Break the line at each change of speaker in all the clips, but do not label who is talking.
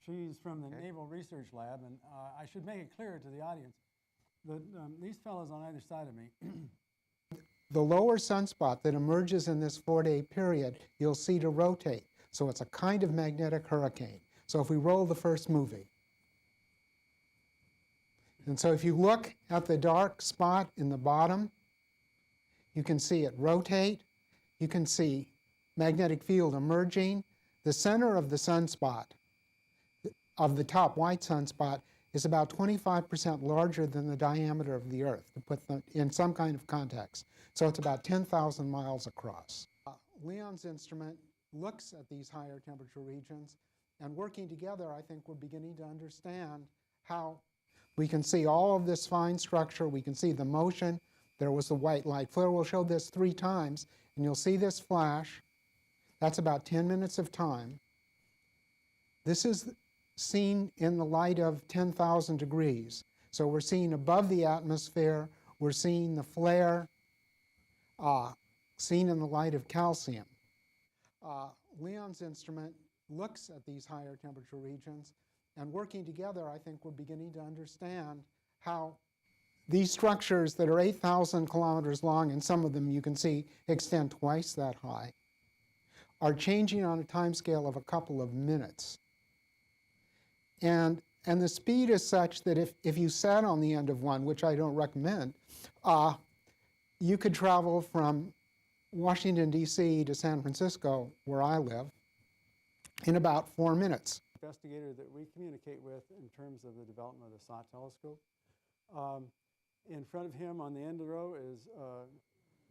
She's from the Naval Research Lab, and I should make it clear to the audience that these fellows on either side of me.
The lower sunspot that emerges in this 4-day period, you'll see to rotate. So it's a kind of magnetic hurricane. So if we roll the first movie. And so if you look at the dark spot in the bottom, you can see it rotate. You can see magnetic field emerging. The center of the sunspot, of the top white sunspot, is about 25% larger than the diameter of the Earth, to put them in some kind of context. So it's about 10,000 miles across. Leon's instrument looks at these higher temperature regions, and working together, I think we're beginning to understand how we can see all of this fine structure. We can see the motion. There was the white light flare. We'll show this 3 times, and you'll see this flash. That's about 10 minutes of time. This is seen in the light of 10,000 degrees. So we're seeing above the atmosphere. We're seeing the flare seen in the light of calcium. Leon's instrument looks at these higher temperature regions, and working together, I think we're beginning to understand how these structures that are 8,000 kilometers long, and some of them you can see extend twice that high, are changing on a time scale of a couple of minutes. And the speed is such that if you sat on the end of one, which I don't recommend, you could travel from Washington, D.C. to San Francisco, where I live, in about 4 minutes.
Investigator that we communicate with in terms of the development of the SOT telescope. In front of him on the end of the row is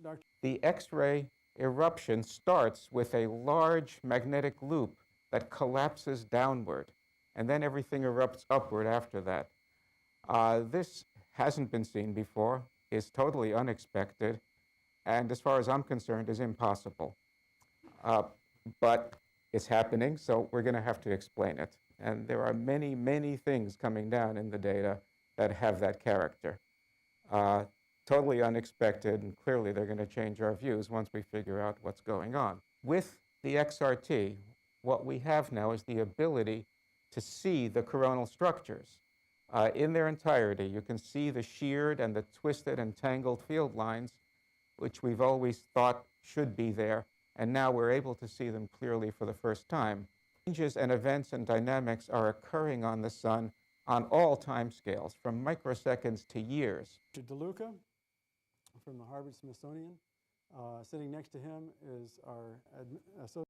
Dr.
The X-ray eruption starts with a large magnetic loop that collapses downward, and then everything erupts upward after that. This hasn't been seen before, is totally unexpected, and as far as I'm concerned, is impossible. But it's happening, so we're going to have to explain it. And there are many, many things coming down in the data that have that character. Totally unexpected, and clearly they're going to change our views once we figure out what's going on. With the XRT, what we have now is the ability to see the coronal structures in their entirety. You can see the sheared and the twisted and tangled field lines, which we've always thought should be there, and now we're able to see them clearly for the first time. Changes and events and dynamics are occurring on the sun on all time scales, from microseconds to years.
Dr. DeLuca from the Harvard Smithsonian. Sitting next to him is our associate